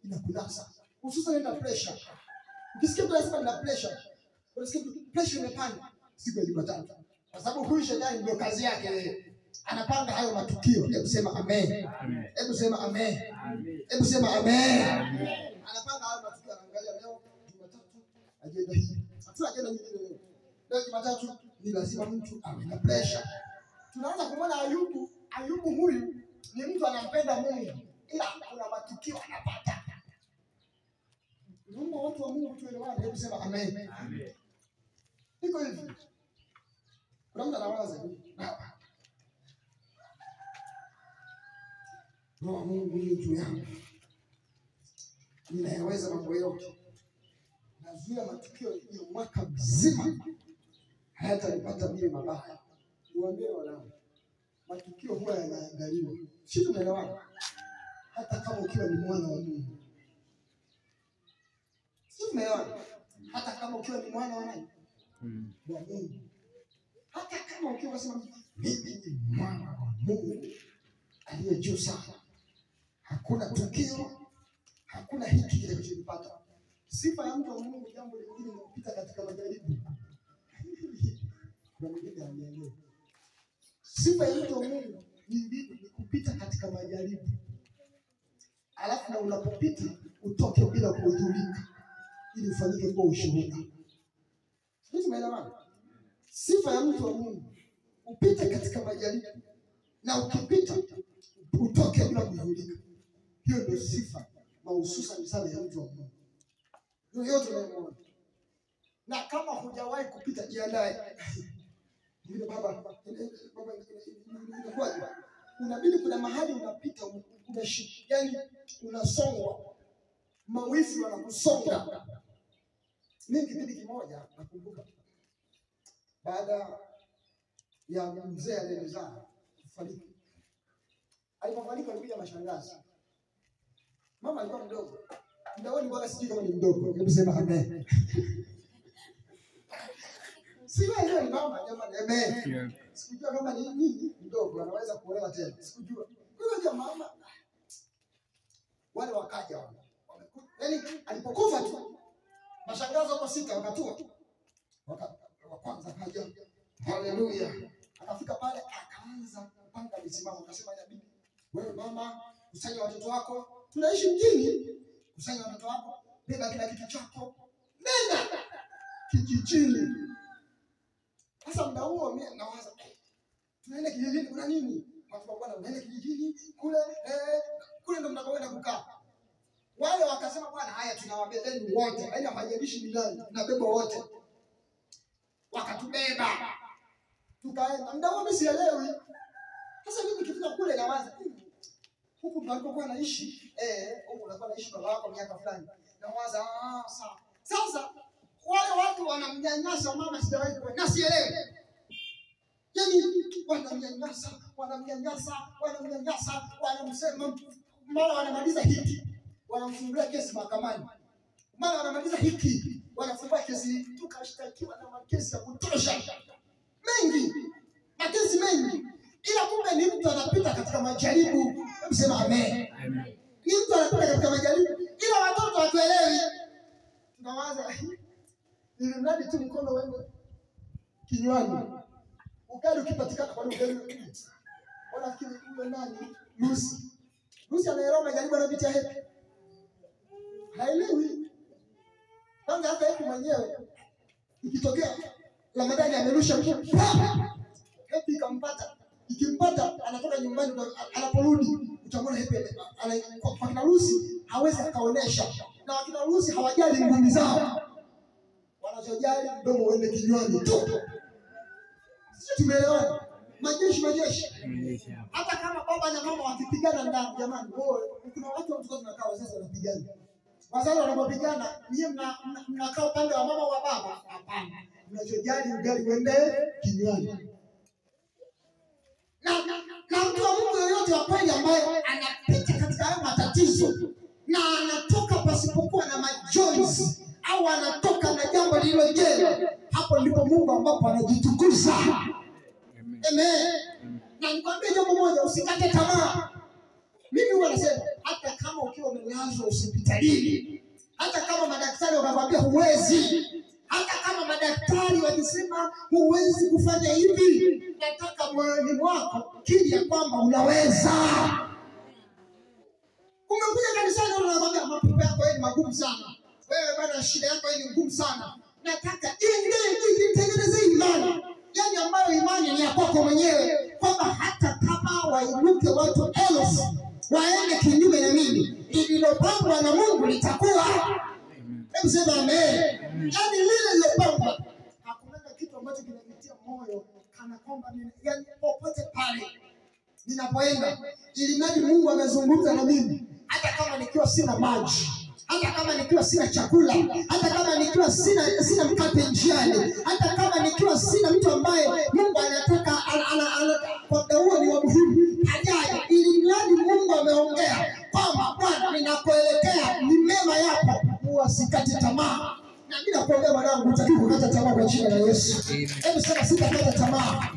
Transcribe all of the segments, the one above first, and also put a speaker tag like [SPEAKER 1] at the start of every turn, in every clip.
[SPEAKER 1] inakunasa. Hususan ina pressure. Ukisikia mtu anasema nina pressure, unasikia pressure imepanda siku ya Jumatatu. Kwa sababu huyu shetani ndio kazi yake. Anapanga hayo matukio. Hebu sema amen. Hebu sema amen. Hebu sema amen. Anapanga hayo matukio, anaangalia leo Jumatatu ajenda hii. Hatuna ajenda nyingine leo. Leo Jumatatu ni lazima mtu awe na pressure. Tunaanza kumwona Ayubu. Ayubu huyu ni mtu anampenda Mungu, ila kuna matukio anapata. Mungu, watu wa Mungu tuelewane. Hebu sema amen. Amen. Iko hivi. Kuna mtu anawaza hivi. Roho wa Mungu ni juu yangu. Ninayaweza mambo yote. Nazuia matukio ya mwaka mzima hayatanipata mimi mabaya. Niwaambie wanangu, matukio huwa yanaangaliwa. Sisi tumeelewana. Hata kama ukiwa ni mwana wa Mungu. Sisi tumeelewana. Hata kama ukiwa ni mwana wa nani? Wa Mungu. Hata kama ukiwa unasema mimi ni mwana wa Mungu aliye juu sana. Hakuna tukio, hakuna hiki kitakachonipata. Sifa ya mtu wa Mungu, jambo lingine ni kupita katika majaribu. Kuna mwingine anielewe. Sifa ya mtu wa Mungu ni kupita katika majaribu. Alafu na unapopita utoke bila kuhudhurika, ili ufanyike kwa ushuhuda. Sisi tumeelewana? Sifa ya mtu wa Mungu upite katika majaribu, na ukipita utoke bila kuhudhurika. Hiyo ndio sifa mahususi sana ya mtu wa Mungu. Hiyo tunaelewana. Na kama hujawahi kupita, jiandae. Ndio baba inakuwa unabidi, kuna mahali unapita unashika, yani unasongwa, mawifi wanakusonga. Mimi kipindi kimoja nakumbuka, baada ya mzee aliyezaa kufariki, alipofariki alikuja mashangazi. Mama alikuwa mdogo, ndaoni bora, sijui kama ni mdogo. Hebu sema amen. Sio ni mama jamani, amen. Sikujua kama ni nini mdogo anaweza kuolewa tena. Sikujua. Kwa mama wale wakaja wale. Yaani alipokufa tu mashangazi hapo 6 wakatua. Wa kwanza kaja. Haleluya. Akafika pale akaanza kupanga misimamo, akasema inabidi wewe mama kusanya watoto wako. Tunaishi mjini. Kusanya watoto wako, beba kila kitu chako. Nenda kijijini. Sasa muda huo mimi nawaza, tunaenda kijijini kuna nini? Watu bwana unaenda kijijini kule kule ndo mnakoenda kukaa. Wale wakasema bwana haya tunawabebeni wote. Yaani hajalishi ni nani, tunabeba wote. Wakatubeba. Tukaenda. Muda huo mimi sielewi. Sasa mimi nikifika kule nawaza, huku mnakokuwa naishi, huku unakuwa naishi baba wako miaka fulani. Nawaza sawa. Sasa wale watu wanamnyanyasa mama, sijawahi kuona, sielewi. Yaani wanamnyanyasa, wanamsema, mara wanamaliza hiki, wanamfungulia kesi mahakamani. Mara wanamaliza hiki, wanafungua kesi, tukashtakiwa na makesi ya kutosha. Mengi, makesi mengi. Ila kumbe ni mtu anapita katika majaribu. Msema amen. Amen. Ni mtu anapita katika majaribu, ila watoto hatuelewi. Tunawaza ili mradi tu mkono wende kinywani. Ugali ukipatikana kwa ugali. Wanafikiri yule nani? Lucy. Lucy anaelewa majaribu anapitia hepi. Haelewi. Kwanza hata hepi mwenyewe ikitokea Ramadhani amerusha mkono. Hepi kampata. Ikimpata anatoka nyumbani, anaporudi utamwona hepi kwa kina Lucy hawezi akaonesha. Na wakina Lucy hawajali ngumi zao. Wanachojali mdomo uende kinywani tu. Sisi tumeelewana. Majeshi. Hata kama baba na mama wakipigana ndani, jamani, kuna watu wanakuwa tunakaa wazazi wanapigana. Wazazi wanapopigana, nyinyi mnakaa upande wa mama wa baba? Hapana. Mnachojali ugali uende kinywani. Na mtu wa Mungu yoyote wa kweli ambaye anapita katika hayo matatizo na anatoka pasipokuwa na majonzi au anatoka na jambo lililo jema, hapo ndipo Mungu ambapo anajitukuza. Amen. Na nikwambie jambo moja, usikate tamaa. Mimi huwa nasema hata kama ukiwa umelazwa hospitalini, hata kama madaktari wanakuambia huwezi, hata kama madaktari wakisema huwezi kufanya hivi, nataka moyoni mwako kiri ya kwamba unaweza. Umekuja kanisani unakwambia mapepo yako ni magumu sana. Wewe bwana shida yako ni ngumu sana. Nataka tengeneze imani. Yaani ambayo imani ni ya kwako mwenyewe, kwamba hata kama wainuke watu 1000 waende kinyume na mimi, lililopangwa na Mungu litakuwa. Hebu sema amen. Yaani lile lilopangwa. Hakuna kitu ambacho kinanitia moyo kana kwamba yaani popote pale ninapoenda, ili mradi Mungu amezungumza na mimi, hata kama nikiwa sina maji, hata kama nikiwa sina chakula, hata kama nikiwa sina mkate njiani, hata kama nikiwa sina mtu ambaye Mungu anataka kwa dawa ni wa muhimu hajaje, ili mradi Mungu ameongea kwamba Bwana ninakoelekea ni mema yako, usikate tamaa. Na mimi nakuombea mwanangu, hutaki kukata tamaa kwa jina la Yesu. Hebu sema sitakata tamaa.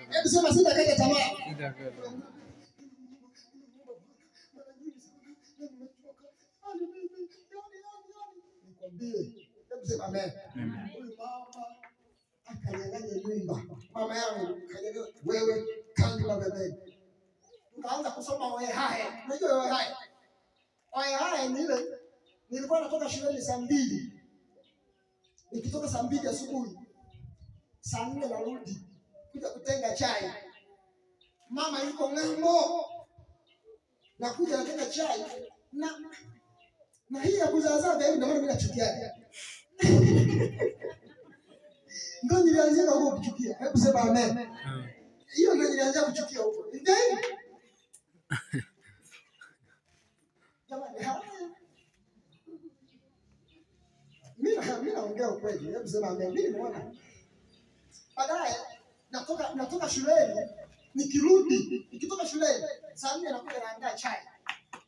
[SPEAKER 1] Hebu sema sitakata tamaa. Hebu sema amen. Huyu mama akanyang'anya nyumba. Mama yangu kanyang'anya wewe kandi mabebeni. Nikaanza kusoma Wehaya. Unajua Wehaya? Wehaya ni ile nilikuwa natoka shuleni saa 2. Nikitoka saa 2 asubuhi, saa 4 narudi kuja kutenga chai. Mama yuko ng'ambo. Nakuja natenga chai na hii ya kuzaazaa hivi ndio maana mimi nachukia. Ndio nilianza huko kuchukia. Hebu sema amen. Hiyo ndio nilianza kuchukia huko. Ndio hivi. Jamani, mimi naongea ukweli. Hebu sema amen. Mimi nimeona. Baadaye natoka shuleni, nikitoka shuleni saa 4 nakuja naandaa chai.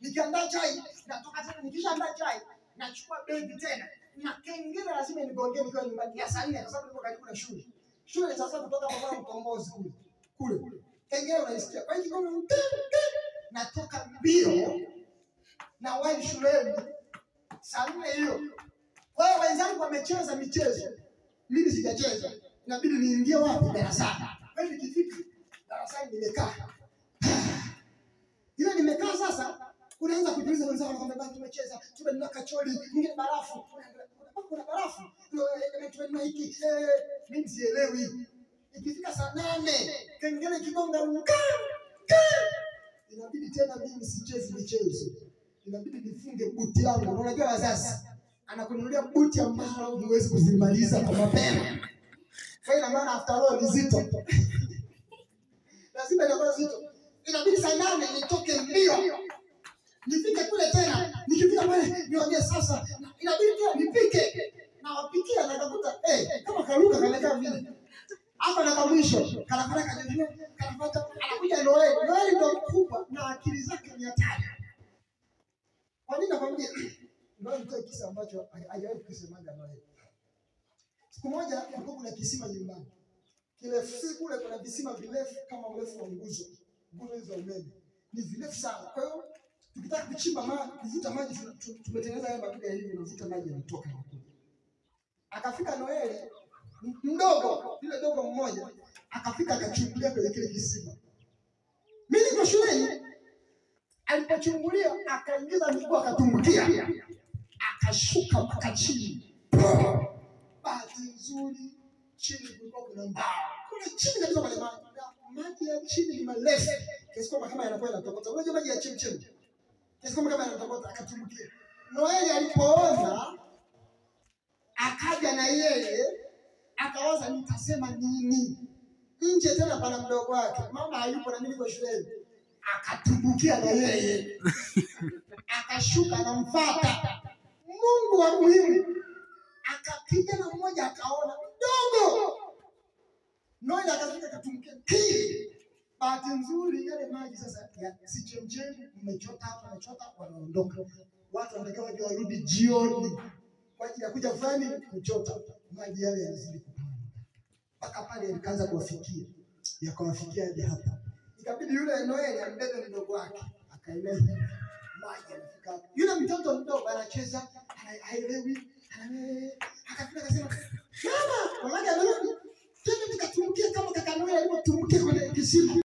[SPEAKER 1] Nikiandaa chai, natoka tena nikishaandaa chai, nachukua begi tena. Na kengele lazima nigongee nikiwa nyumbani ya saa 4 kwa sababu niko karibu na shule. Shule sasa kutoka kwa Mkombozi kule. Kengele unaisikia. Kwa hiyo natoka mbio na wahi shuleni saa 4 hiyo. Kwa hiyo wenzangu wamecheza michezo, mimi sijacheza. Inabidi niingie wapi? Darasani. Kwa hiyo nikifika darasani nimekaa. Ile nimekaa sasa, unaanza kujiuliza wenzao wanakwambia tumecheza, tumenunua kachori, nyingine barafu. Kuna barafu. Tumenunua hiki. Mimi sielewi. Ikifika saa 8, kengele kigonga inabidi tena mimi sichezi michezo. Inabidi nifunge buti langu. Unajua wazazi anakununulia buti ambalo huwezi kuzimaliza kwa mapema. Kwa hiyo maana after all ni zito. Lazima inakuwa zito. Inabidi saa 8 nitoke mbio. Nifike kule tena. Nikifika pale niwaambie sasa inabidi tu nipike. Na wapikia na kakuta kama karuka kanakaa vile. Hapa na kwa mwisho kanapata anakuja Noeli ndio mkubwa na akili zake ni hatari. Kwa nini nakwambia? Ndio nitoe kisa ambacho hajawahi kusemaga Noeli. Siku moja kulikuwa kuna kisima nyumbani. Kirefu kule kuna visima virefu kama urefu wa nguzo za umeme. Ni virefu sana. Kwa hiyo tukitaka kuchimba maji, kuvuta maji tumetengeneza haya madude hivi unavuta maji yanatoka huko. Akafika Noeli mdogo, yule dogo mmoja, akafika akachungulia kwenye kile kisima. Mimi niko shuleni. Alipochungulia akaingiza miguu akatumbukia. Akashuka mpaka chini. Bahati nzuri chini kulikuwa kuna mbao. Kuna chini kabisa pale maji ya chini ni marefu. Kiasi kwamba kama yanakuwa yanatokota. Unajua maji ya chemchemi. Kiasi kwamba kama yanatokota akatumbukia. Noeli alipoona akaja na yeye akawaza nitasema nini? Nje tena pana mdogo wake. Mama hayupo na mimi niko shuleni. Akatumbukia na yeye. Akashuka na mfuata. Mungu wa muhimu. Akapiga na mmoja akaona mdogo. Noeli akafika akatumbukia. Bahati nzuri yale maji sasa si chemchemi, mmechota wanaondoka. Watu wanataka waje warudi jioni kwa ajili ya kuja kufanya kuchota. Maji yale yanazidi kupanda. Mpaka pale yakaanza kuwafikia. Yakawafikia hadi hapa. Ikabidi yule Noeli ambebe mdogo wake akaelewa maji yanafika. Yule mtoto mdogo anacheza, haelewi, akafika akasema, "Mama, mama amerudi." Tena nikatumbukia kama kaka Noel alipotumbukia kwenye kisima.